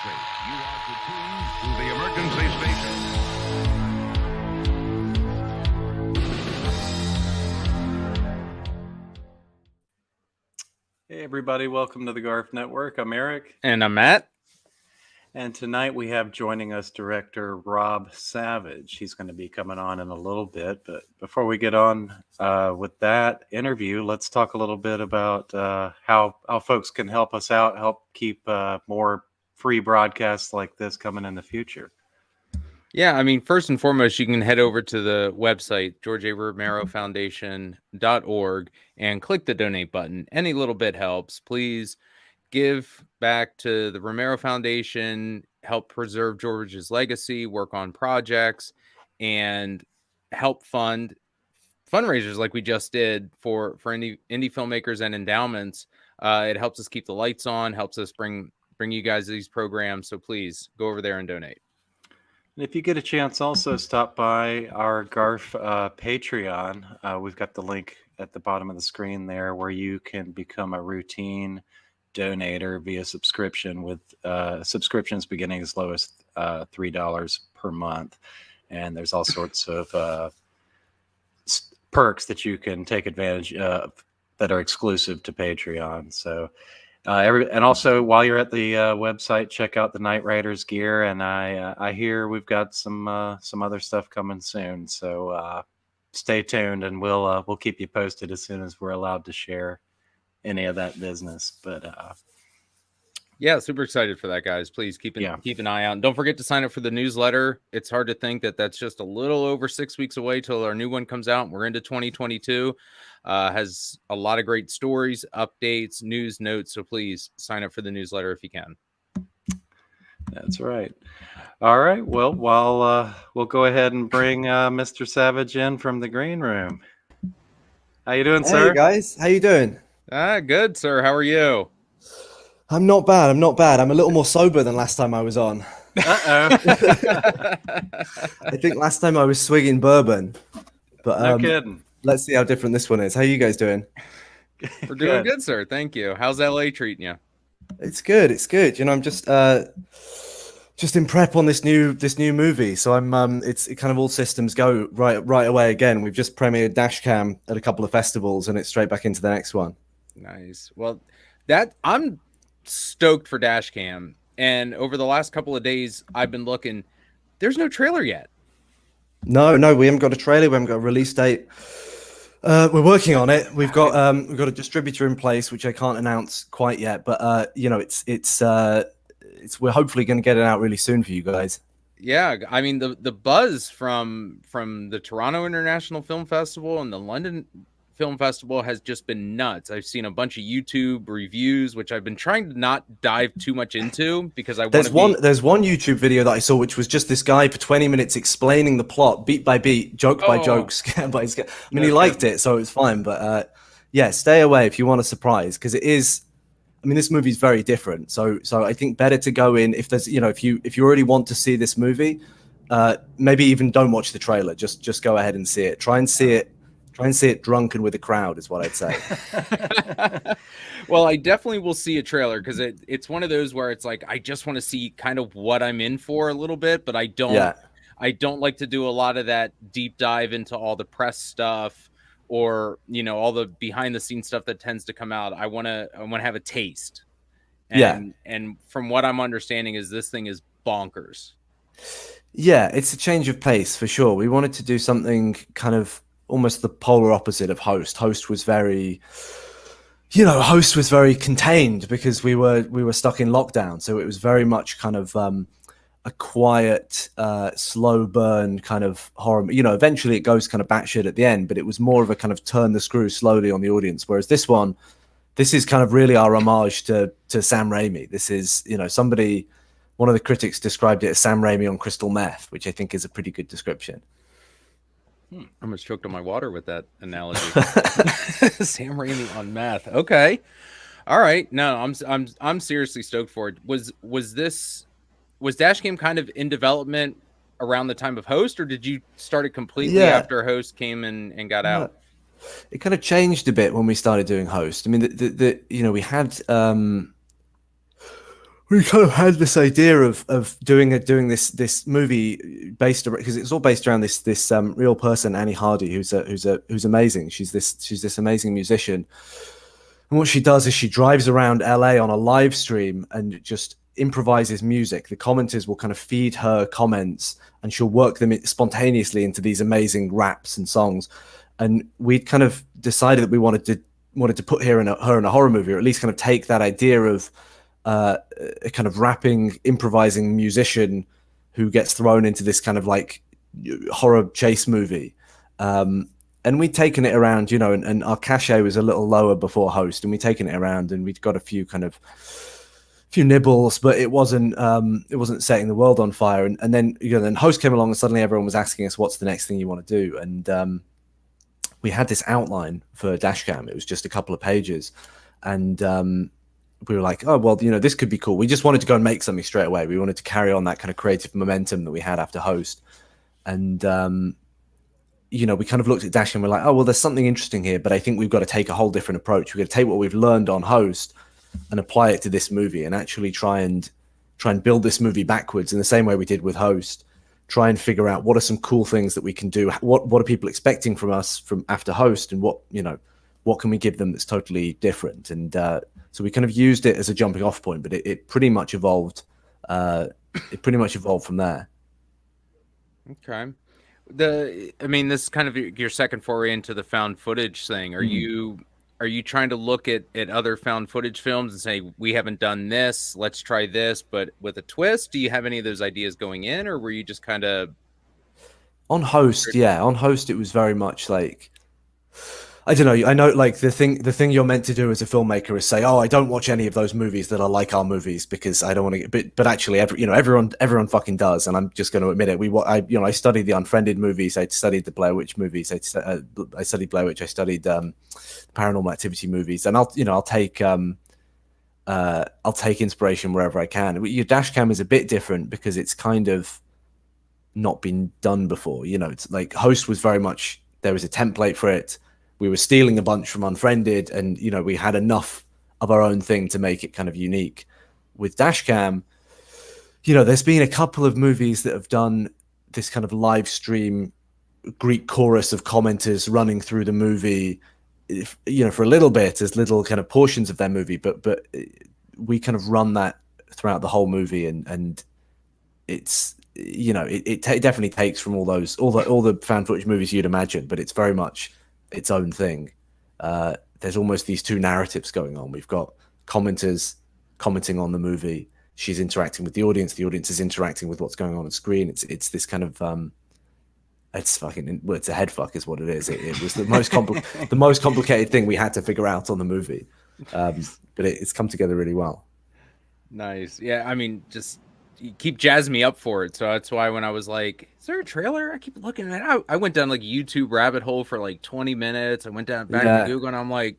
space. You are tuned to the emergency station. Hey everybody, welcome to the GARF Network. I'm Eric. And I'm Matt. And tonight we have joining us director Rob Savage. He's going to be coming on in a little bit. But before we get on with that interview, let's talk a little bit about how folks can help us out, help keep more free broadcasts like this coming in the future. Yeah, I mean, first and foremost, you can head over to the website, georgearomerofoundation.org, and click the donate button. Any little bit helps. Please give back to the Romero Foundation, help preserve George's legacy, work on projects, and help fund fundraisers like we just did for indie filmmakers and endowments. It helps us keep the lights on, helps us bring you guys these programs. So please go over there and donate. And if you get a chance, also stop by our GARF Patreon. We've got the link at the bottom of the screen there where you can become a routine donator via subscription with subscriptions beginning as low as $3 per month. And there's all sorts of perks that you can take advantage of that are exclusive to Patreon. So and also while you're at the website, check out the Night Riders gear. And I hear we've got some other stuff coming soon. So stay tuned, and we'll keep you posted as soon as we're allowed to share any of that business. But yeah, super excited for that, guys. Please keep an eye out. And don't forget to sign up for the newsletter. It's hard to think that that's just a little over 6 weeks away till our new one comes out. We're into 2022. Has a lot of great stories, updates, news, notes. So please sign up for the newsletter if you can. That's right. All right. Well, we'll go ahead and bring Mr. Savage in from the green room. How you doing, sir? Hey guys, how you doing? Good, sir. How are you? I'm not bad. I'm a little more sober than last time I was on. Uh-oh. I think last time I was swigging bourbon. But no kidding. Let's see how different this one is. How you guys doing? We're doing good, sir. Thank you. How's LA treating you? It's good. It's good. You know, I'm just in prep on this new movie. So I'm it kind of all systems go right away again. We've just premiered Dashcam at a couple of festivals, and it's straight back into the next one. Nice. Well, I'm stoked for Dashcam, and over the last couple of days I've been looking. There's no trailer yet. No, we haven't got a trailer. We haven't got a release date. We're working on it. We've got a distributor in place, which I can't announce quite yet, but you know, it's we're hopefully going to get it out really soon for you guys. Yeah, I mean the buzz from the Toronto International Film Festival and the London Film Festival has just been nuts. I've seen a bunch of YouTube reviews, which I've been trying to not dive too much into because there's one YouTube video that I saw, which was just this guy for 20 minutes explaining the plot beat by beat, joke by joke. I mean, he liked it, so it was fine. But yeah, stay away if you want a surprise, because it is. I mean, this movie is very different. So I think better to go in if there's, you know, if you already want to see this movie, maybe even don't watch the trailer. Just go ahead and see it. Try and see it drunken with a crowd is what I'd say. Well, I definitely will see a trailer because it's one of those where it's like I just want to see kind of what I'm in for a little bit, but I don't like to do a lot of that deep dive into all the press stuff or, you know, all the behind the scenes stuff that tends to come out. I want to have a taste. And from what I'm understanding is this thing is bonkers. Yeah, it's a change of pace for sure. We wanted to do something kind of almost the polar opposite of Host. Host was very contained because we were stuck in lockdown. So it was very much kind of a quiet, slow burn kind of horror. You know, eventually it goes kind of batshit at the end, but it was more of a kind of turn the screw slowly on the audience. Whereas this is kind of really our homage to Sam Raimi. This is, you know, one of the critics described it as Sam Raimi on crystal meth, which I think is a pretty good description. I almost choked on my water with that analogy. Sam Raimi on meth. Okay. All right. No, I'm seriously stoked for it. Was Dashcam kind of in development around the time of Host, or did you start it completely after Host came and got out? It kind of changed a bit when we started doing Host. I mean, you know, we had we kind of had this idea of doing this movie based around, because it's all based around this real person, Annie Hardy, who's amazing. She's this amazing musician, and what she does is she drives around LA on a live stream and just improvises music. The commenters will kind of feed her comments, and she'll work them spontaneously into these amazing raps and songs. And we'd kind of decided that we wanted to put her in a horror movie, or at least kind of take that idea of a kind of rapping, improvising musician who gets thrown into this kind of like horror chase movie. And we'd taken it around, you know, and our cachet was a little lower before Host, and we'd taken it around and we'd got a few nibbles, but it wasn't setting the world on fire. And then, you know, then Host came along and suddenly everyone was asking us, what's the next thing you want to do? And we had this outline for Dashcam. It was just a couple of pages. And we were like, oh, well, you know, this could be cool. We just wanted to go and make something straight away. We wanted to carry on that kind of creative momentum that we had after Host. And, you know, we kind of looked at Dashcam and we're like, oh, well, there's something interesting here, but I think we've got to take a whole different approach. We've got to take what we've learned on Host and apply it to this movie, and actually try and build this movie backwards in the same way we did with Host. Try and figure out what are some cool things that we can do. What are people expecting from us from after Host, and what can we give them that's totally different? And so we kind of used it as a jumping off point, but it pretty much evolved. It pretty much evolved from there. Okay. I mean, this is kind of your second foray into the found footage thing. Are you trying to look at other found footage films and say, we haven't done this, let's try this, but with a twist? Do you have any of those ideas going in, or were you just kind of on Host? Yeah, on Host, it was very much like, I don't know. I know, like the thing you're meant to do as a filmmaker is say, "Oh, I don't watch any of those movies that are like our movies because I don't want to." But actually, everyone fucking does, and I'm just going to admit it. I studied the Unfriended movies. I studied the Blair Witch movies. I studied Blair Witch. I studied Paranormal Activity movies, and I'll take inspiration wherever I can. Your Dashcam is a bit different because it's kind of not been done before. You know, it's like Host was very much, there was a template for it. We were stealing a bunch from Unfriended, and you know, we had enough of our own thing to make it kind of unique. With Dashcam, you know, there's been a couple of movies that have done this kind of live stream Greek chorus of commenters running through the movie, you know, for a little bit as little kind of portions of their movie, but we kind of run that throughout the whole movie, and it's, you know, it definitely takes from all the found footage movies you'd imagine, but it's very much its own thing. There's almost these two narratives going on. We've got commenters commenting on the movie. She's interacting with the audience is interacting with what's going on screen. It's this kind of it's a head fuck is what it is. It was the most complicated thing we had to figure out on the movie, but it's come together really well. Nice. Yeah, I mean, just you keep jazzing me up for it. So that's why when I was like, is there a trailer? I keep looking at it. I went down like a YouTube rabbit hole for like 20 minutes. I went down back to Google, and I'm like,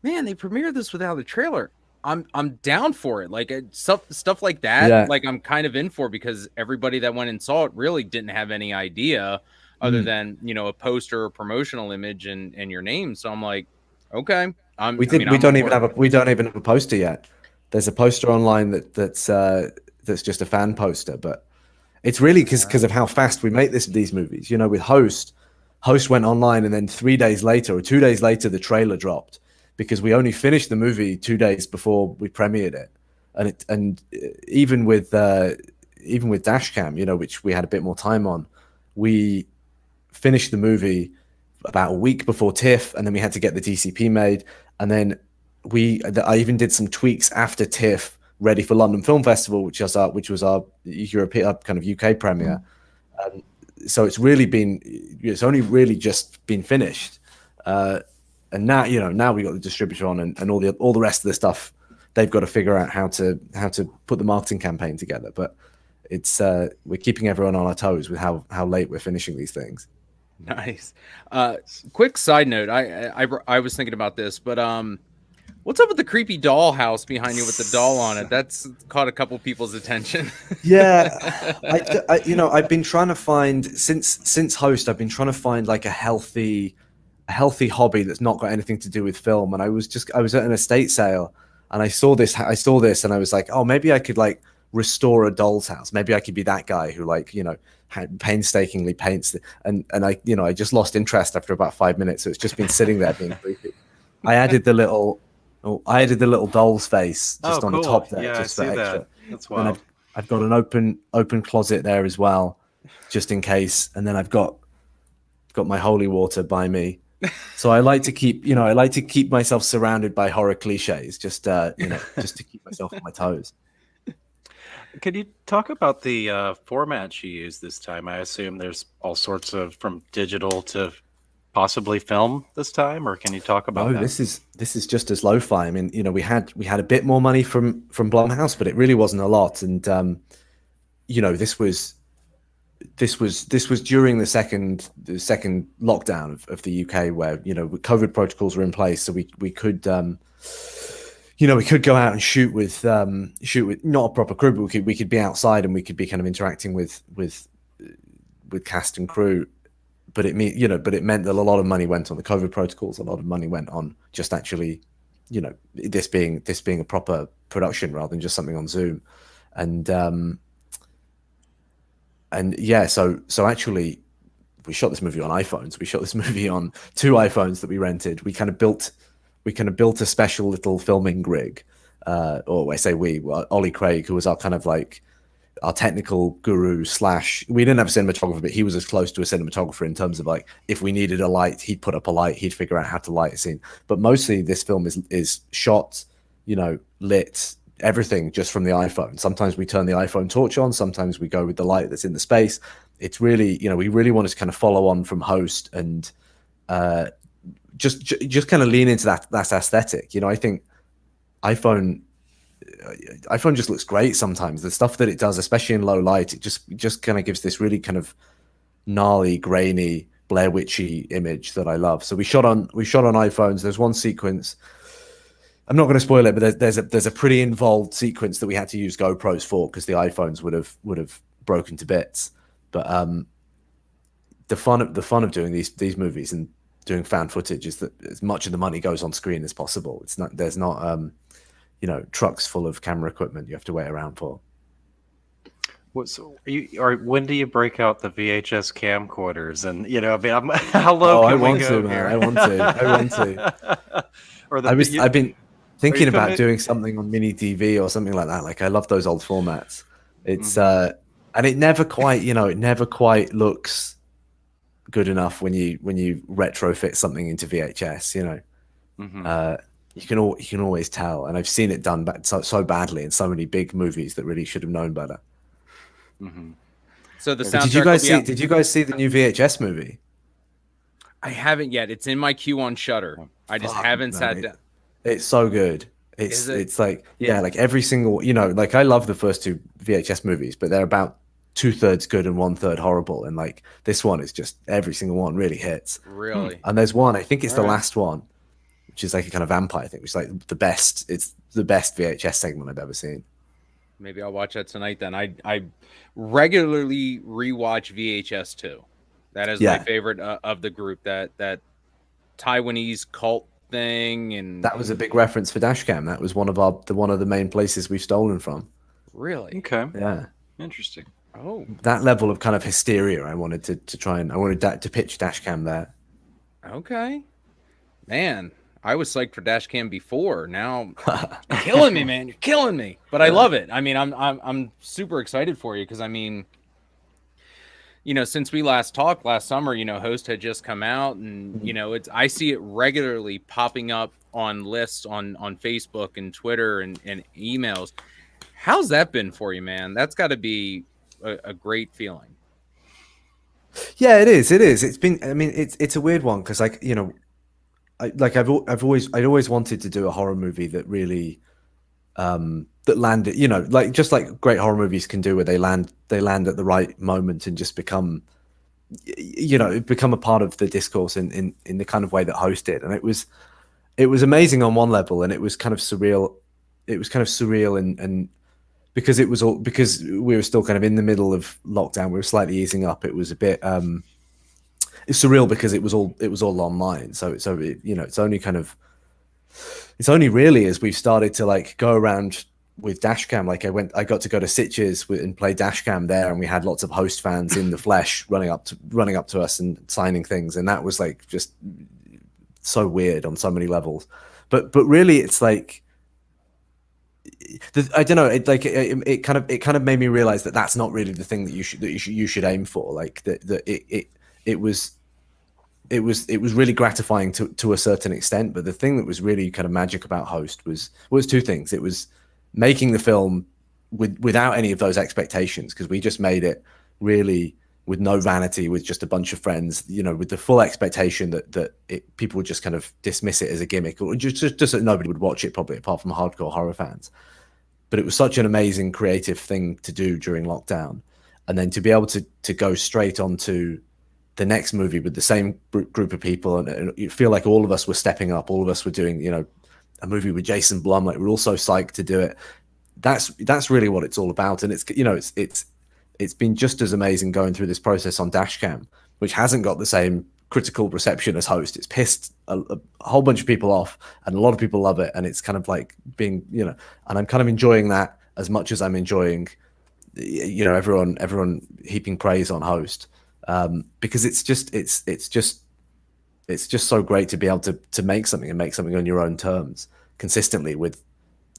man, they premiered this without a trailer. I'm down for it. Like stuff like that, like I'm kind of in for, because everybody that went and saw it really didn't have any idea other than, you know, a poster or promotional image and your name. So I'm like, okay. We don't even have a poster yet. There's a poster online that's just a fan poster, but it's really because of how fast we make these movies. You know, with Host went online, and then 3 days later or 2 days later, the trailer dropped, because we only finished the movie 2 days before we premiered it. And even with Dashcam, you know, which we had a bit more time on, we finished the movie about a week before TIFF, and then we had to get the DCP made, and then I even did some tweaks after TIFF, ready for London Film Festival, which was our European kind of UK premiere. So it's only really just been finished, and now, you know, now we got the distributor on, and all the rest of the stuff. They've got to figure out how to put the marketing campaign together. But it's we're keeping everyone on our toes with how late we're finishing these things. Nice. Quick side note, I was thinking about this, but what's up with the creepy doll house behind you with the doll on it? That's caught a couple people's attention. Yeah, I've been trying to find since Host. I've been trying to find like a healthy hobby that's not got anything to do with film. And I was at an estate sale, and I saw this, and I was like, oh, maybe I could like restore a doll's house. Maybe I could be that guy who like, you know, painstakingly paints and I, you know, I just lost interest after about 5 minutes. So it's just been sitting there being creepy. I added the little doll's face just on cool. the top there, Yeah, just I for see extra. that. That's wild. And I've got an open closet there as well, just in case. And then I've got my holy water by me. So I like to keep myself surrounded by horror cliches, just you know, just to keep myself on my toes. Could you talk about the format you used this time? I assume there's all sorts of from digital to possibly film this time, or can you talk about that? This is just as lo-fi. I mean, you know, we had a bit more money from Blumhouse, but it really wasn't a lot. And you know, this was during the second lockdown of the UK, where, you know, COVID protocols were in place, so we could you know, we could go out and shoot with not a proper crew, but we could be outside and we could be kind of interacting with cast and crew. But it meant that a lot of money went on the COVID protocols. A lot of money went on just actually, you know, this being a proper production rather than just something on Zoom. And yeah, so actually we shot this movie on iPhones. We shot this movie on 2 iPhones that we rented. We kind of built a special little filming rig, or I say Ollie Craig, who was our kind of like our technical guru / we didn't have a cinematographer, but he was as close to a cinematographer in terms of like, if we needed a light, he'd put up a light, he'd figure out how to light a scene. But mostly this film is shot, you know, lit, everything just from the iPhone. Sometimes we turn the iPhone torch on, sometimes we go with the light that's in the space. It's really, you know, we really wanted to kind of follow on from Host and just kind of lean into that aesthetic. You know, I think iPhone just looks great sometimes. The stuff that it does, especially in low light, it just kind of gives this really kind of gnarly, grainy, Blair Witchy image that I love. So we shot on iPhones. There's one sequence, I'm not going to spoil it, but there's a pretty involved sequence that we had to use GoPros for because the iPhones would have broken to bits. But the fun of doing these movies and doing found footage is that as much of the money goes on screen as possible. There's not you know, trucks full of camera equipment you have to wait around for. When do you break out the VHS camcorders? And, you know, I mean, how low can we go here? I want to. I've been thinking about doing something on mini DV or something like that. Like, I love those old formats. It's and it never quite looks good enough when you retrofit something into VHS. You know, you can always tell, and I've seen it done so badly in so many big movies that really should have known better. So the soundtrack. Did you guys see the new VHS movie? I haven't yet. It's in my queue on Shudder. I just haven't sat down. It's so good. It's like, yeah, like every single, you know, like I love the first 2 VHS movies, but they're about 2/3 good and 1/3 horrible. And like this one is just every single one really hits. Really? And there's one, I think it's the last one, which is like a kind of vampire thing, which is like the best. It's the best VHS segment I've ever seen. Maybe I'll watch that tonight then. I regularly rewatch VHS 2. That is my favorite of the group. That Taiwanese cult thing, and that was a big reference for Dashcam. That was one of the main places we've stolen from. Really? Okay. Yeah. Interesting. Oh, that level of kind of hysteria. I wanted to try and to pitch Dashcam there. Okay, man. I was psyched for Dashcam before. Now, you're killing me, man. You're killing me. But I love it. I mean, I'm super excited for you because I mean, you know, since we last talked last summer, you know, Host had just come out, and you know, I see it regularly popping up on lists on Facebook and Twitter and emails. How's that been for you, man? That's got to be a great feeling. Yeah, it is. It's been. I mean, it's a weird one because, like, you know, I'd always wanted to do a horror movie that really that landed, you know, like just like great horror movies can do, where they land at the right moment and just become, you know, become a part of the discourse in the kind of way that Host did. And it was amazing on one level, and it was kind of surreal. It was kind of surreal and because we were still kind of in the middle of lockdown, we were slightly easing up. It was a bit it's surreal because it was all online. So it, you know, it's only kind of it's only really as we've started to like go around with Dashcam. Like I got to go to Sitges and play Dashcam there, and we had lots of host fans in the flesh running up to us and signing things, and that was like just so weird on so many levels. But really, it's like I don't know. It kind of made me realize that that's not really the thing that you should aim for. Like it was really gratifying to a certain extent, but the thing that was really kind of magic about Host was two things. It was making the film without any of those expectations, because we just made it really with no vanity, with just a bunch of friends, you know, with the full expectation that people would just kind of dismiss it as a gimmick, or just that nobody would watch it, probably apart from hardcore horror fans. But it was such an amazing creative thing to do during lockdown, and then to be able to go straight onto the next movie with the same group of people, and you feel like all of us were stepping up, all of us were doing, you know, a movie with Jason Blum, like we're all so psyched to do it. That's really what it's all about. And it's, you know, it's been just as amazing going through this process on Dashcam, which hasn't got the same critical reception as Host. It's pissed a whole bunch of people off, and a lot of people love it, and it's kind of like being, you know, and I'm kind of enjoying that as much as I'm enjoying, you know, everyone heaping praise on Host, because it's just so great to be able to make something on your own terms consistently with,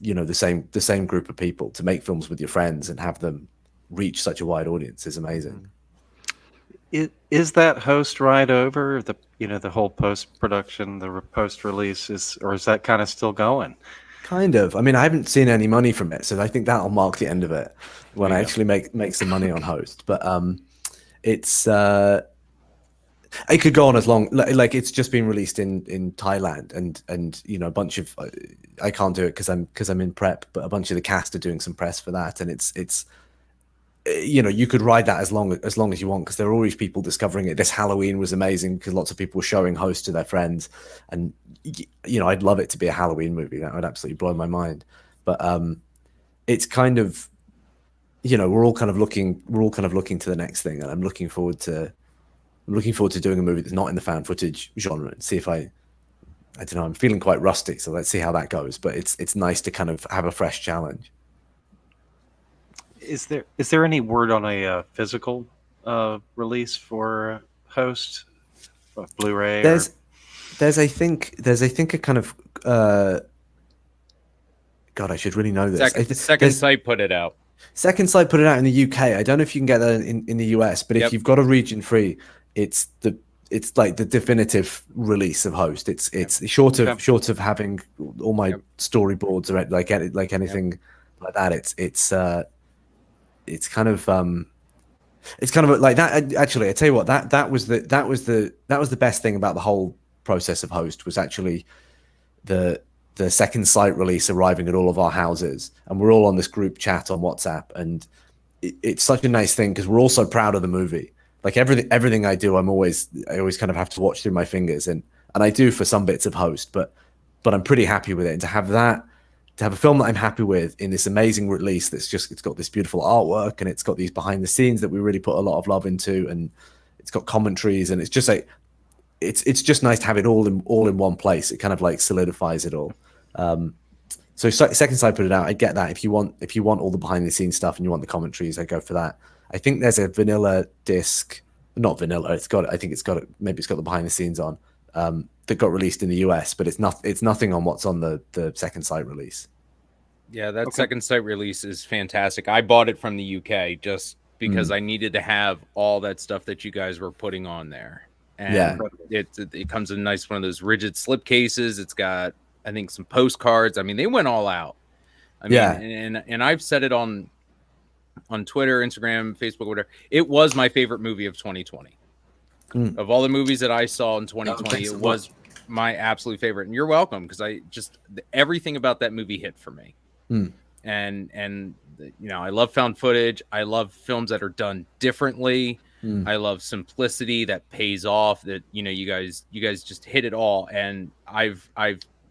you know, the same group of people. To make films with your friends and have them reach such a wide audience is amazing. Is that Host right over the, you know, the whole post-production, the post-release or is that kind of still going? Kind of. I mean, I haven't seen any money from it, so I think that'll mark the end of it when I actually make some money on Host. But it's it could go on as long, like it's just been released in Thailand, and you know, a bunch of I can't do it because I'm in prep, but a bunch of the cast are doing some press for that, and it's you know, you could ride that as long as you want, because there are always people discovering it. This Halloween was amazing because lots of people were showing Host to their friends, and you know, I'd love it to be a Halloween movie. That would absolutely blow my mind. But it's kind of, you know, we're all kind of looking to the next thing, and I'm looking forward to doing a movie that's not in the fan footage genre and see if I don't know, I'm feeling quite rusty, so let's see how that goes. But it's nice to kind of have a fresh challenge. Is there any word on a physical release for Host, Blu-ray? There's I think a kind of God, I should really know this. Second Sight put it out. Second Sight put it out in the UK. I don't know if you can get that in the US, but if you've got a region free, it's like the definitive release of Host. It's short of having all my storyboards or like anything like that. It's kind of like that. Actually, I tell you what, that was the best thing about the whole process of Host, was actually the Second Sight release arriving at all of our houses, and we're all on this group chat on WhatsApp, and it's such a nice thing because we're all so proud of the movie. Like everything I do, I always kind of have to watch through my fingers, and I do for some bits of Host, but I'm pretty happy with it. And to have a film that I'm happy with in this amazing release, it's got this beautiful artwork, and it's got these behind the scenes that we really put a lot of love into, and it's got commentaries, and it's just like it's just nice to have it all in one place. It kind of like solidifies it all. So Second Sight put it out. I get that. If you want all the behind the scenes stuff and you want the commentaries, I go for that. I think there's a vanilla disc, not vanilla. Maybe it's got the behind the scenes on, that got released in the US, but it's nothing on what's on the Second Sight release. Yeah, that Second Sight release is fantastic. I bought it from the UK just because I needed to have all that stuff that you guys were putting on there. And it comes in nice one of those rigid slip cases. It's got, I think, some postcards. I mean, they went all out. I mean, and I've said it on Twitter, Instagram, Facebook, whatever. It was my favorite movie of 2020. Of all the movies that I saw in 2020, it was my absolute favorite. And you're welcome, because everything about that movie hit for me. And you know, I love found footage. I love films that are done differently. I love simplicity that pays off. That, you know, you guys just hit it all. And I've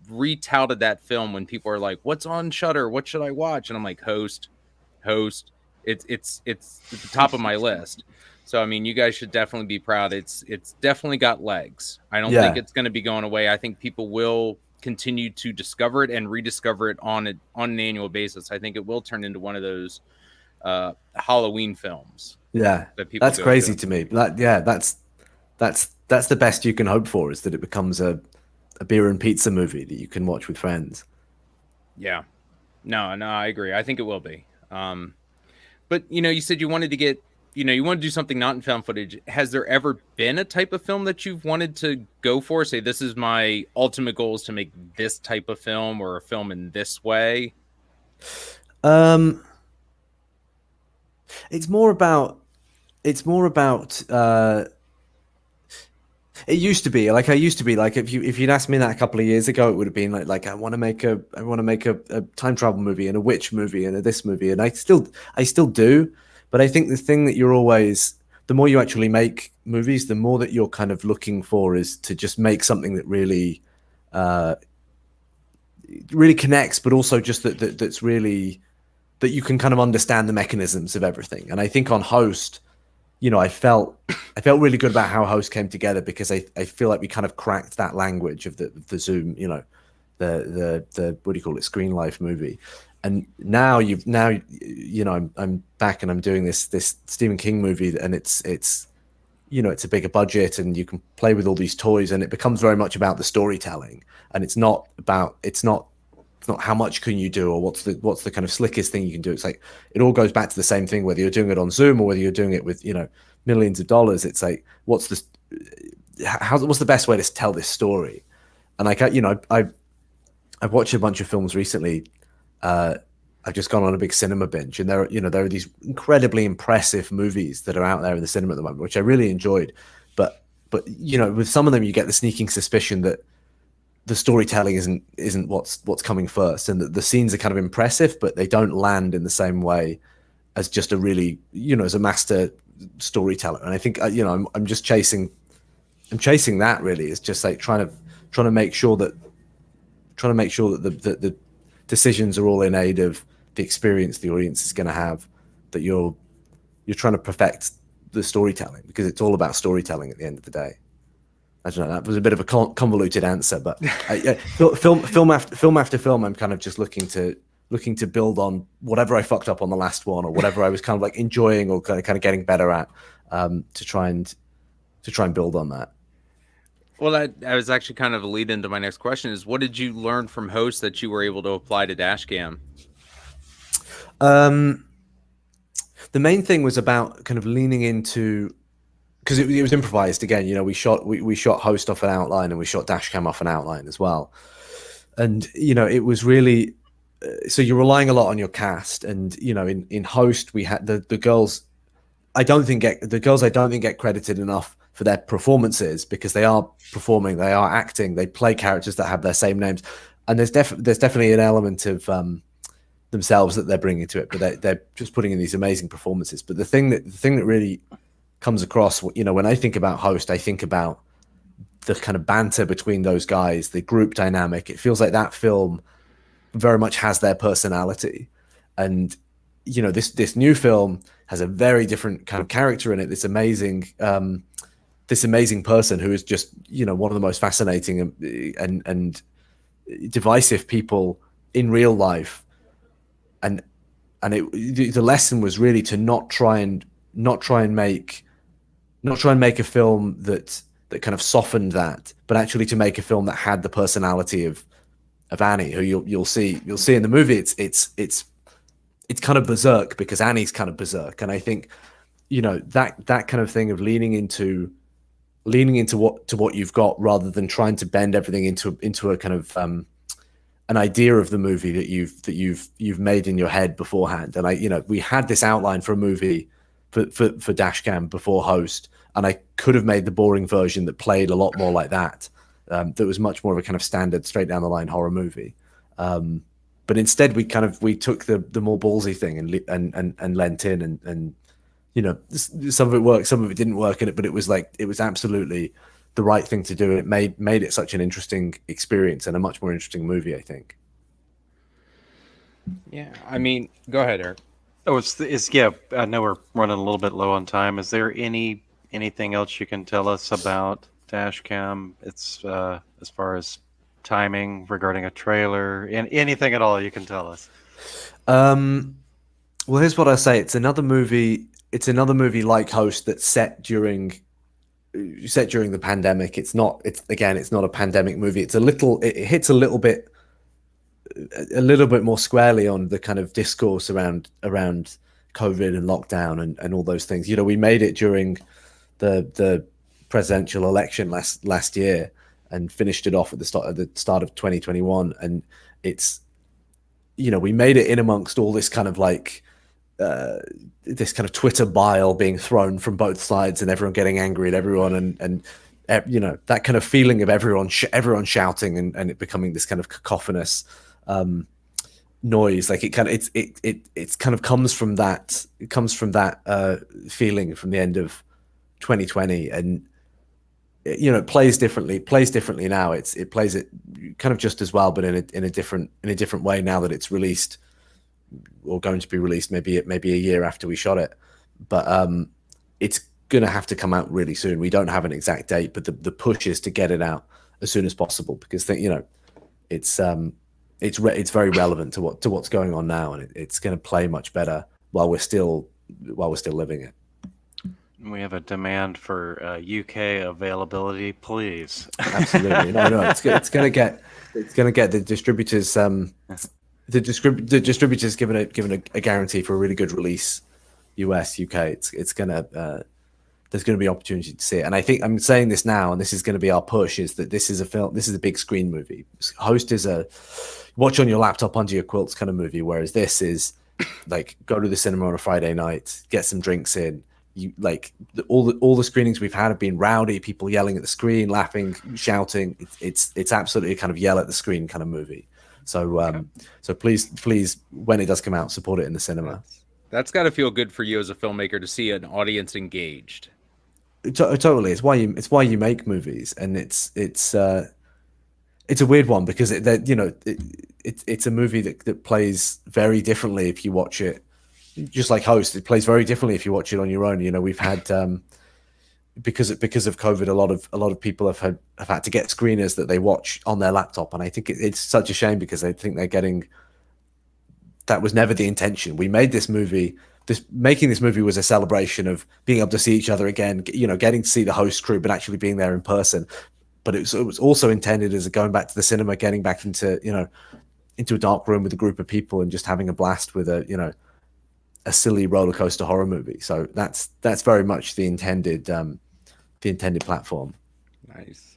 retouted that film when people are like, "What's on Shudder? What should I watch?" And I'm like, Host. It's at the top of my list. So I mean, you guys should definitely be proud. It's definitely got legs. I don't think it's going to be going away. I think people will continue to discover it and rediscover it on an annual basis, I think it will turn into one of those Halloween films. Yeah, that people that's go crazy to me. That's the best you can hope for, is that it becomes a beer and pizza movie that you can watch with friends. Yeah, no, I agree. I think it will be. But you said you wanted to get, you want to do something not in found footage. Has there ever been a type of film that you've wanted to go for? Say, this is my ultimate goal, is to make this type of film, or a film in this way. It's more about it used to be like, if you'd asked me that a couple of years ago, it would have been like I want to make a time travel movie and a witch movie and a this movie, and I still do. But I think the thing that you're always, the more you actually make movies, the more that you're kind of looking for is to just make something that really really connects, but also just that's really, that you can kind of understand the mechanisms of everything. And I think on Host, I felt really good about how Host came together, because I feel like we kind of cracked that language of the Zoom, the what do you call it, screen life movie. And now I'm back and I'm doing this Stephen King movie, and it's a bigger budget, and you can play with all these toys, and it becomes very much about the storytelling, and it's not how much can you do, or what's the kind of slickest thing you can do. It's like, it all goes back to the same thing, whether you're doing it on Zoom or whether you're doing it with millions of dollars. It's like, what's the best way to tell this story? And I've watched a bunch of films recently. I've just gone on a big cinema binge, and there are these incredibly impressive movies that are out there in the cinema at the moment, which I really enjoyed. But with some of them, you get the sneaking suspicion that the storytelling isn't what's coming first, and that the scenes are kind of impressive, but they don't land in the same way as just a really, as a master storyteller. And I think I'm just chasing that, really. It's just like trying to make sure that the decisions are all in aid of the experience the audience is going to have, that you're trying to perfect the storytelling, because it's all about storytelling at the end of the day. I don't know, that was a bit of a convoluted answer, but film after film, I'm kind of just looking to build on whatever I fucked up on the last one, or whatever I was kind of like enjoying or kind of getting better at, to try and build on that. Well, that was actually kind of a lead into my next question, is what did you learn from Host that you were able to apply to Dashcam? The main thing was about kind of leaning into, because it was improvised again. We shot Host off an outline, and we shot Dashcam off an outline as well. And it was really, so you're relying a lot on your cast. And in Host, we had the girls. I don't think get credited enough for their performances, because they are performing, they are acting, they play characters that have their same names, and there's definitely an element of themselves that they're bringing to it, but they're just putting in these amazing performances. But the thing that really comes across, when I think about Host, I think about the kind of banter between those guys, the group dynamic. It feels like that film very much has their personality. And this new film has a very different kind of character in it. This amazing person who is just one of the most fascinating and divisive people in real life. And the lesson was really to not try and make a film that kind of softened that, but actually to make a film that had the personality of Annie, who you'll see in the movie. It's kind of berserk, because Annie's kind of berserk. And I think that kind of thing of leaning into what you've got, rather than trying to bend everything into a kind of an idea of the movie that you've made in your head beforehand. And we had this outline for a movie for Dashcam before Host, and I could have made the boring version that played a lot more like that. That was much more of a kind of standard, straight down the line horror movie. But instead, we took the more ballsy thing and lent in, and some of it worked, some of it didn't work in it, but it was absolutely the right thing to do. And it made it such an interesting experience and a much more interesting movie, I think. Yeah, I mean, go ahead, Eric. Oh, yeah. I know we're running a little bit low on time. Is there anything else you can tell us about Dashcam? It's as far as timing regarding a trailer and anything at all you can tell us? Well, here's what I say. It's another movie. It's another movie like Host that's set during the pandemic. It's not. It's not a pandemic movie. It's a little. It hits a little bit more squarely on the kind of discourse around COVID and lockdown and all those things. You know, we made it during the presidential election last year and finished it off at the start of 2021, and it's, you know, we made it in amongst all this kind of like this kind of Twitter bile being thrown from both sides and everyone getting angry at everyone and you know, that kind of feeling of everyone shouting and it becoming this kind of cacophonous noise. Like it kind of comes from that feeling from the end of 2020, and you know, it plays differently now. It plays it kind of just as well, but in a different way now that it's released, or going to be released maybe a year after we shot it. But it's gonna have to come out really soon. We don't have an exact date, but the push is to get it out as soon as possible, because you know, it's very relevant to what's going on now, and it's going to play much better while we're still living it. We have a demand for UK availability, please. Absolutely, no, it's going to get the distributors. The distributors given a guarantee for a really good release, US, UK. It's gonna there's going to be opportunity to see it, and I think I'm saying this now, and this is going to be our push: is that this is a film, this is a big screen movie. Host is a watch on your laptop under your quilts kind of movie, whereas this is like go to the cinema on a Friday night, get some drinks in. You like all the screenings we've had have been rowdy, people yelling at the screen, laughing, shouting. It's absolutely a kind of yell at the screen kind of movie. So so please, when it does come out, support it in the cinema. That's got to feel good for you as a filmmaker to see an audience engaged. Totally, it's why you make movies, and it's a weird one because it's a movie that plays very differently if you watch it. Just like Host, it plays very differently if you watch it on your own. You know, we've had because of COVID, a lot of people have had to get screeners that they watch on their laptop, and I think it's such a shame because I think they're getting. That was never the intention. We made this movie. Making this movie was a celebration of being able to see each other again. You know, getting to see the Host crew, but actually being there in person. But it was also intended as going back to the cinema, getting back into a dark room with a group of people and just having a blast with a silly roller coaster horror movie. So that's very much the intended platform. Nice.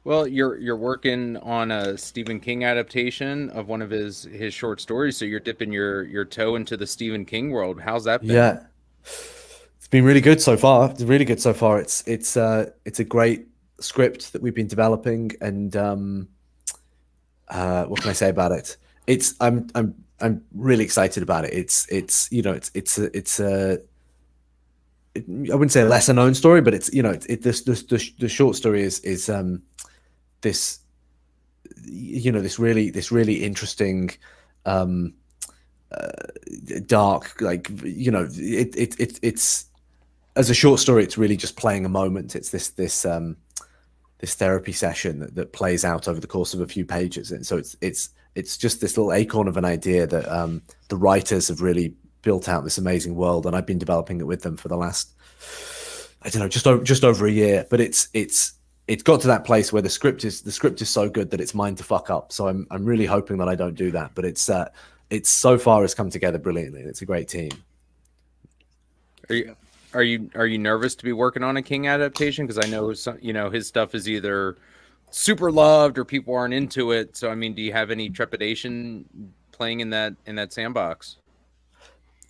Well, you're working on a Stephen King adaptation of one of his short stories, so you're dipping your toe into the Stephen King world. How's that been? Yeah, it's been really good so far. It's really good so far. It's a great script that we've been developing, and what can I say about it? I'm really excited about it. It's I wouldn't say a lesser known story, but the short story is this really interesting dark, like, it's as a short story, it's really just playing a moment. It's this therapy session that plays out over the course of a few pages, and so it's just this little acorn of an idea that the writers have really built out this amazing world, and I've been developing it with them for the last, I don't know, just over a year. But it's got to that place where the script is so good that it's mine to fuck up. So I'm really hoping that I don't do that. But it's so far has come together brilliantly. It's a great team. Are you nervous to be working on a King adaptation? Because I know his stuff is either super loved or people aren't into it. So I mean, do you have any trepidation playing in that sandbox?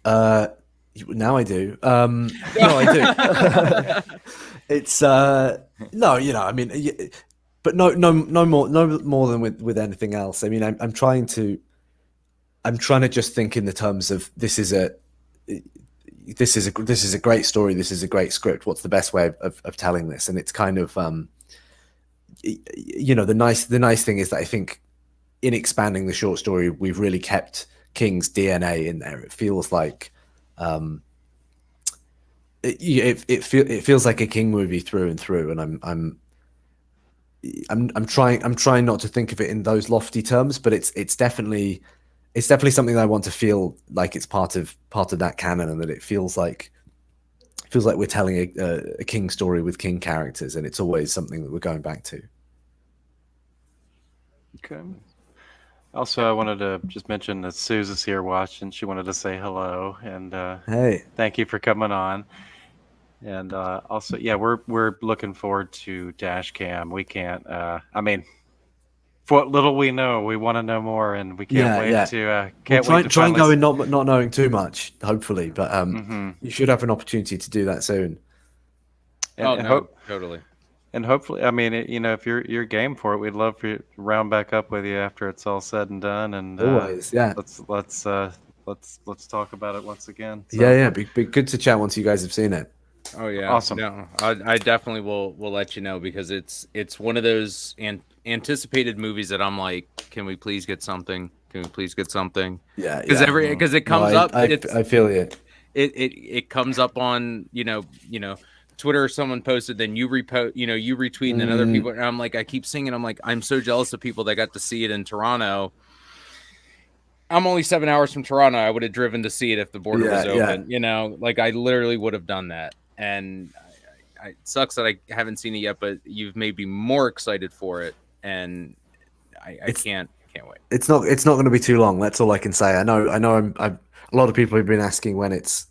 Now I do. No, I do. It's no, I mean, but no more than with anything else. I mean, I'm trying to just think in the terms of this is a great story. This is a great script. What's the best way of telling this? And it's kind of the nice thing is that I think in expanding the short story, we've really kept King's DNA in there. It feels like it feels like a King movie through and through, and I'm trying not to think of it in those lofty terms, but it's definitely something that I want to feel like it's part of that canon, and that it feels like we're telling a King story with King characters, and it's always something that we're going back to. Okay. Also, I wanted to just mention that Suze here watching. She wanted to say hello, and Hey, thank you for coming on. And also, yeah, we're looking forward to Dashcam. We can't. I mean, for what little we know, we want to know more, and we can't wait to try and finally go in not knowing too much, hopefully, but Mhm. you should have an opportunity to do that soon. And, Totally. and hopefully, I mean, if you're game for it, we'd love for you to round back up with you after it's all said and done. And Always, yeah. let's talk about it once again. So, Yeah, be good to chat once you guys have seen it. Oh yeah, Awesome. No, I definitely will let you know, because it's one of those anticipated movies that I'm like, can we please get something? Can we please get something? Yeah, because it comes up. I feel it. It comes up on Twitter. Someone posted, then you repost, you retweet, and then other people. And I'm like, I keep singing. I'm like, I'm so jealous of people that got to see it in Toronto. I'm only 7 hours from Toronto. I would have driven to see it if the border was open. Like I literally would have done that. And it sucks that I haven't seen it yet, but you've made me more excited for it, and I can't wait. It's not going to be too long. That's all I can say. I know. A lot of people have been asking when it's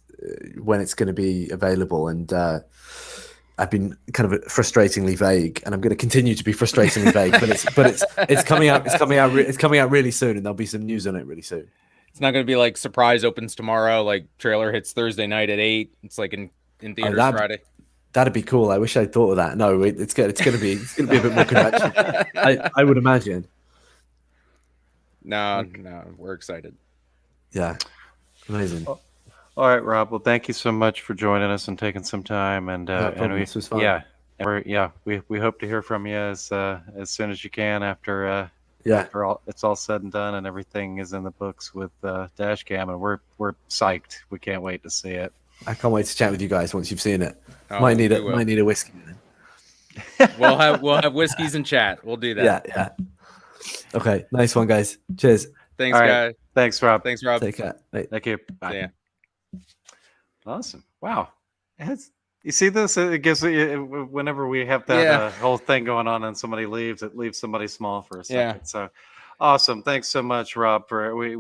going to be available, and I've been kind of frustratingly vague, and I'm going to continue to be frustratingly vague. But it's coming out. It's coming out really soon, and there'll be some news on it really soon. It's not going to be like surprise opens tomorrow. Like trailer hits Thursday night at 8. It's like in theaters Friday. That'd be cool. I wish I'd thought of that. No, it's going to be a bit more conventional. I would imagine. No, we're excited. Yeah, amazing. All right, Rob. Well, thank you so much for joining us and taking some time. And this was fun. Yeah, we hope to hear from you as soon as you can after it's all said and done and everything is in the books with Dashcam, and we're psyched. We can't wait to see it. I can't wait to chat with you guys once you've seen it. Oh, might need a whiskey. We'll have whiskeys and chat. We'll do that. Yeah. Okay, nice one, guys. Cheers. Thanks, guys. Thanks, Rob. Take care. Bye. Thank you. Bye. Yeah. Awesome. Wow. You see this? It gives whenever we have that whole thing going on and somebody leaves, it leaves somebody small for a second. Yeah. So awesome. Thanks so much, Rob. We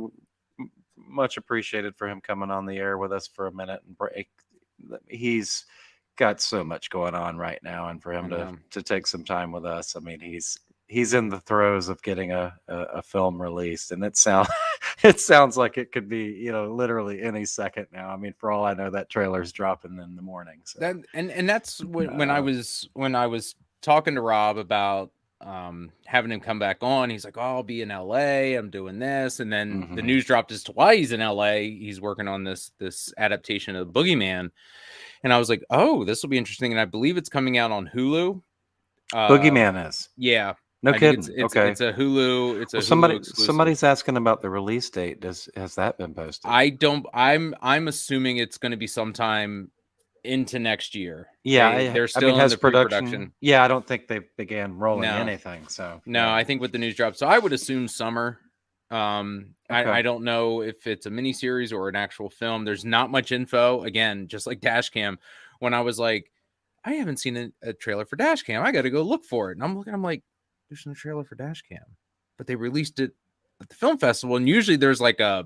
much appreciated for him coming on the air with us for a minute and break. He's got so much going on right now, and for him to take some time with us, I mean, he's in the throes of getting a film released, and it sounds like it could be literally any second now. I mean, for all I know, that trailer's dropping in the morning. So that's when I was talking to Rob about having him come back on. He's like, "Oh, I'll be in LA. I'm doing this," and then the news dropped as to why he's in LA. He's working on this adaptation of Boogeyman, and I was like, "Oh, this will be interesting." And I believe it's coming out on Hulu. Boogeyman is. Yeah. No kidding. Okay. It's a Hulu. It's a somebody's asking about the release date. Has that been posted? I'm assuming it's going to be sometime into next year. Yeah, they're still in the pre-production. Yeah, I don't think they began rolling anything. So I think with the news drop. So I would assume summer. I don't know if it's a miniseries or an actual film. There's not much info. Again, just like Dashcam. When I was like, I haven't seen a trailer for Dashcam. I got to go look for it. And I'm looking. I'm like, there's no trailer for Dashcam, but they released it at the film festival. And usually there's like a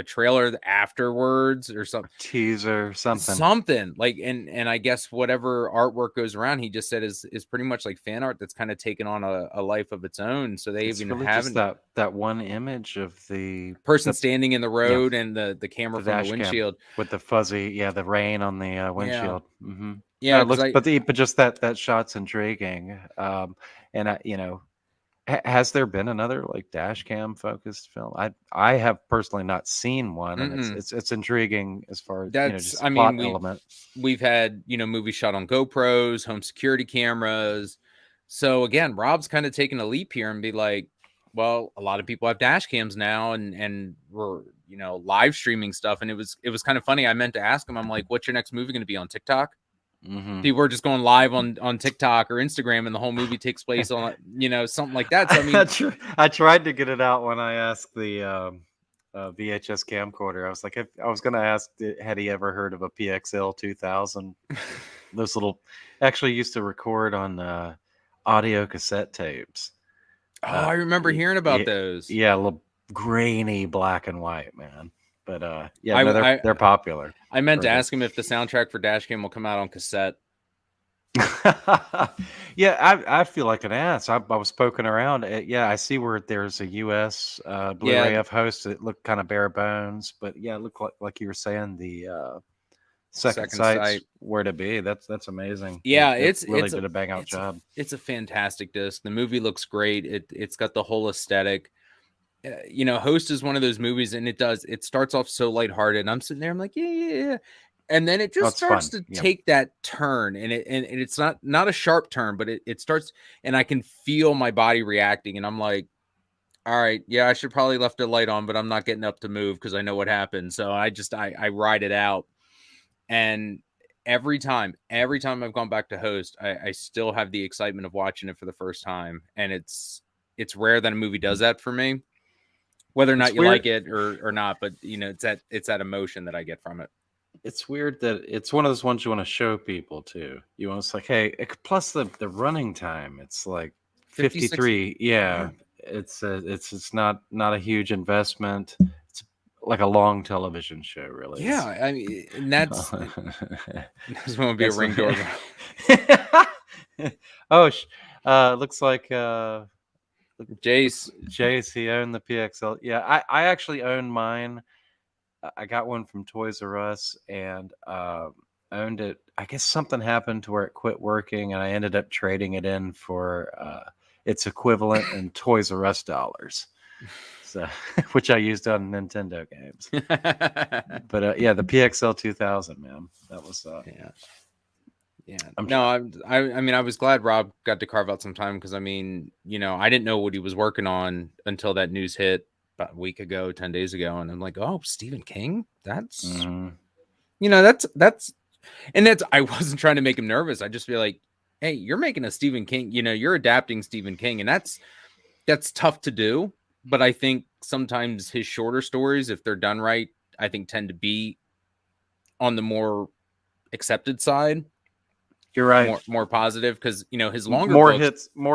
trailer afterwards or something, teaser, something like, and I guess whatever artwork goes around, he just said is pretty much like fan art that's kind of taken on a life of its own. So they even really haven't that one image of the person standing in the road and the camera from the windshield with the fuzzy, the rain on the windshield. Yeah, yeah, it looks, but just that shot's intriguing. Has there been another like Dashcam focused film? I have personally not seen one, and it's intriguing as far as just plot element. We've had movies shot on GoPros, home security cameras. So again, Rob's kind of taking a leap here and be like, well, a lot of people have dash cams now, and we're live streaming stuff. And it was kind of funny. I meant to ask him, I'm like, what's your next movie going to be on TikTok? People are just going live on TikTok or Instagram, and the whole movie takes place on, something like that. So I mean, I tried to get it out when I asked the VHS camcorder. I was like, I was going to ask, had he ever heard of a PXL 2000? Those little, actually used to record on audio cassette tapes. Oh, I remember hearing about those. Yeah, a little grainy black and white, man. But yeah, they're popular. I meant to ask him if the soundtrack for Dashcam will come out on cassette. Yeah, I feel like an ass. I was poking around. Yeah, I see where there's a US Blu-ray of Host. It looked kind of bare bones, but yeah, it looked like you were saying the second site's where to be. That's amazing. Yeah, it really did a bang out job. It's a fantastic disc. The movie looks great. It's got the whole aesthetic. Host is one of those movies, and it starts off so lighthearted, and I'm sitting there, I'm like, yeah. And then it just starts to take that turn, and it's not a sharp turn, but it starts, and I can feel my body reacting, and I'm like, all right, yeah, I should probably left the light on, but I'm not getting up to move because I know what happened. So I ride it out. And every time I've gone back to Host, I still have the excitement of watching it for the first time. And it's rare that a movie does that for me, whether or not you like it or not, but it's that emotion that I get from it. It's weird that it's one of those ones you want to show people too. You want to like, hey, plus the running time, it's like 53. Yeah. It's not a huge investment. It's like a long television show, really. Yeah, I mean, and that's this won't be a Ring doorbell. Looks like Jace, he owned the PXL. Yeah, I actually own mine. I got one from Toys R Us and owned it. I guess something happened to where it quit working, and I ended up trading it in for its equivalent in Toys R Us dollars, so which I used on Nintendo games. But yeah, the PXL 2000, man, that was yeah. I mean, I was glad Rob got to carve out some time because I mean, I didn't know what he was working on until that news hit about a week ago, 10 days ago, and I'm like, oh, Stephen King, that's that's I wasn't trying to make him nervous. I just feel like, hey, you're making a Stephen King, you're adapting Stephen King, and that's tough to do. But I think sometimes his shorter stories, if they're done right, I think tend to be on the more accepted side. You're right. More positive because his longer more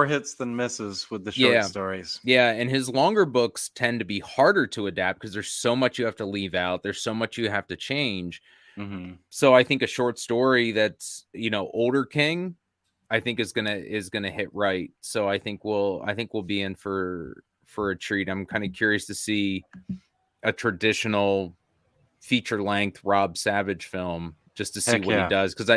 hits than misses with the short stories. Yeah, and his longer books tend to be harder to adapt because there's so much you have to leave out. There's so much you have to change. Mm-hmm. So I think a short story that's older King, I think is gonna hit right. So I think we'll be in for a treat. I'm kind of curious to see a traditional feature length Rob Savage film just to see what he does because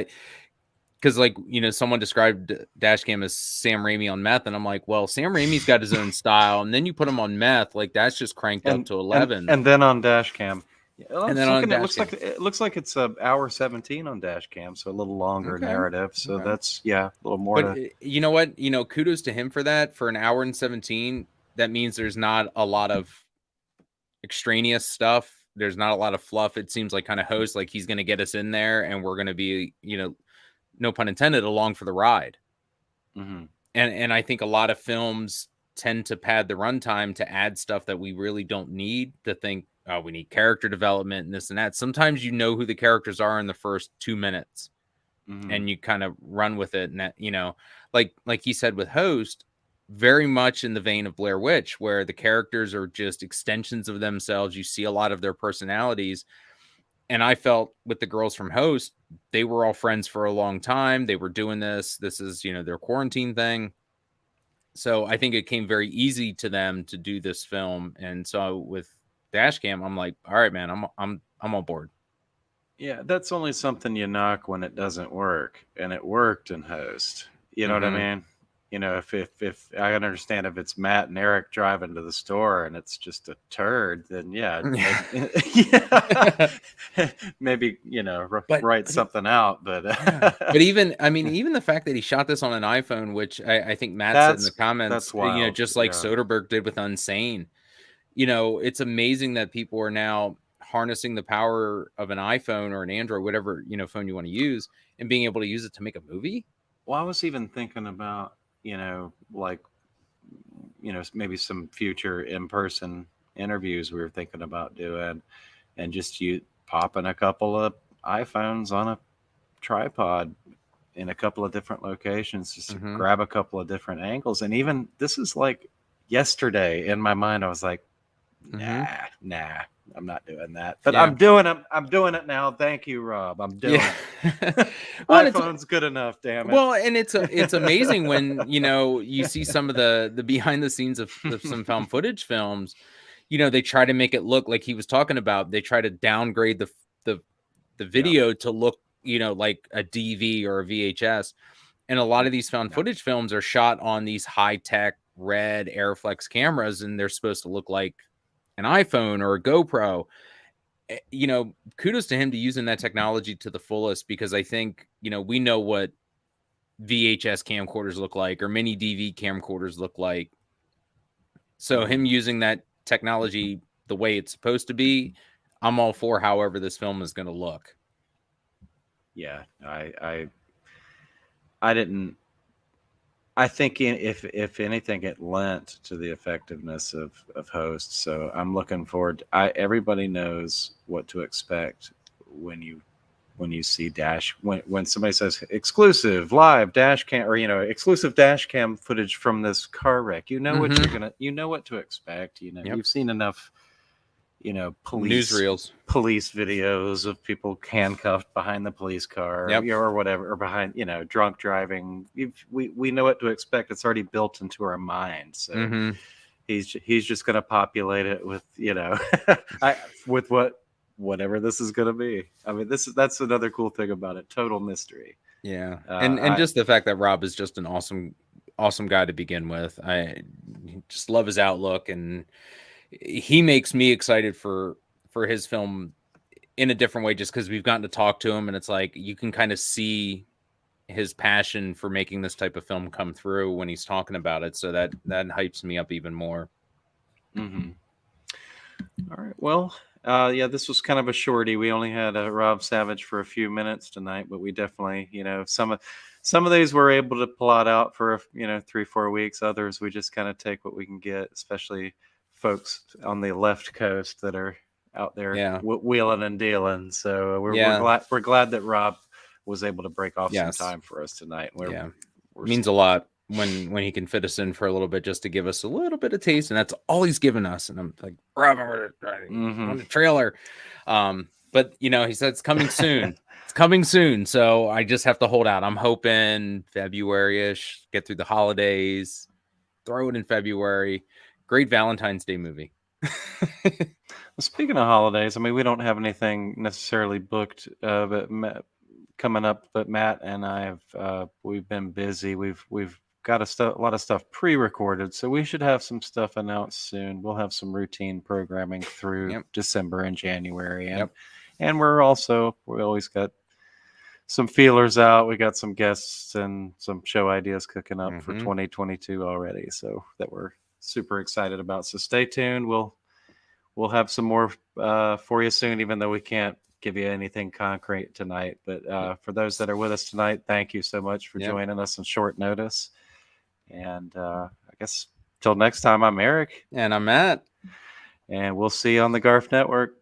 like someone described Dashcam as Sam Raimi on meth, and I'm like, well, Sam Raimi's got his own style, and then you put him on meth, like that's just cranked up to 11, and then on Dashcam. And then on Dashcam. It looks like it's an hour 17 on Dashcam, so a little longer narrative. So that's a little more. But you know what? Kudos to him for that. For an hour and 17, that means there's not a lot of extraneous stuff. There's not a lot of fluff. It seems like kind of Host, like he's going to get us in there, and we're going to be, no pun intended, along for the ride. Mm-hmm. And I think a lot of films tend to pad the runtime to add stuff that we really don't need, to think, oh, we need character development and this and that. Sometimes who the characters are in the first 2 minutes, and you kind of run with it. And that, like he said with Host, very much in the vein of Blair Witch, where the characters are just extensions of themselves. You see a lot of their personalities. And I felt with the girls from Host, they were all friends for a long time. They were doing this. This is, their quarantine thing. So I think it came very easy to them to do this film. And so with Dashcam, I'm like, all right, man, I'm on board. Yeah, that's only something you knock when it doesn't work, and it worked in Host. You know what I mean? If I understand if it's Matt and Eric driving to the store and it's just a turd, then maybe write something out. But but even the fact that he shot this on an iPhone, which I think Matt said in the comments, that's wild. Just like Soderbergh did with Unsane. It's amazing that people are now harnessing the power of an iPhone or an Android, whatever, phone you want to use, and being able to use it to make a movie. Well, I was even thinking about, like, maybe some future in-person interviews we were thinking about doing, and just you popping a couple of iPhones on a tripod in a couple of different locations, just to grab a couple of different angles. And even this is like yesterday in my mind, I was like, nah, I'm not doing that. But I'm doing it now. Thank you, Rob. I'm doing it. Well, iPhone's good enough, damn it. Well, and it's amazing when you see some of the behind the scenes of some found footage films. They try to make it look like he was talking about. They try to downgrade the video to look like a DV or a VHS. And a lot of these found footage films are shot on these high-tech red Airflex cameras, and they're supposed to look like an iPhone or a GoPro. Kudos to him to using that technology to the fullest, because I think, we know what VHS camcorders look like or mini DV camcorders look like. So him using that technology the way it's supposed to be, I'm all for however this film is going to look. Yeah, I didn't. I think if anything, it lent to the effectiveness of hosts. So I'm looking forward. Everybody knows what to expect when you see when somebody says exclusive live dash cam, or exclusive dash cam footage from this car wreck. What what to expect. You've seen enough. Police videos of people handcuffed behind the police car, or whatever, or behind, drunk driving. We know what to expect. It's already built into our mind. So he's just going to populate it with, with whatever this is going to be. I mean, that's another cool thing about it. Total mystery. Yeah. And just the fact that Rob is just an awesome guy to begin with. I just love his outlook, and he makes me excited for his film in a different way, just because we've gotten to talk to him, and it's like you can kind of see his passion for making this type of film come through when he's talking about it. So that hypes me up even more. All right. Well, this was kind of a shorty. We only had Rob Savage for a few minutes tonight, but we definitely, some of these we're able to plot out for 3-4 weeks. Others we just kind of take what we can get, especially folks on the left coast that are out there wheeling and dealing. So we're glad that Rob was able to break off some time for us tonight. It means a lot when he can fit us in for a little bit, just to give us a little bit of taste, and that's all he's given us. And I'm like, Rob, on the trailer. But he said it's coming soon. It's coming soon. So I just have to hold out. I'm hoping February-ish, get through the holidays, throw it in February. Great Valentine's Day movie. Well, speaking of holidays, I mean, we don't have anything necessarily booked coming up, but Matt and I have we've been busy. We've got a lot of stuff pre-recorded, so we should have some stuff announced soon. We'll have some routine programming through December and January, and we always got some feelers out. We got some guests and some show ideas cooking up for 2022 already, so that we're super excited about. So stay tuned. We'll have some more for you soon, even though we can't give you anything concrete tonight. But for those that are with us tonight, thank you so much for joining us on short notice. And I guess till next time, I'm Eric. And I'm Matt. And we'll see you on the GARF Network.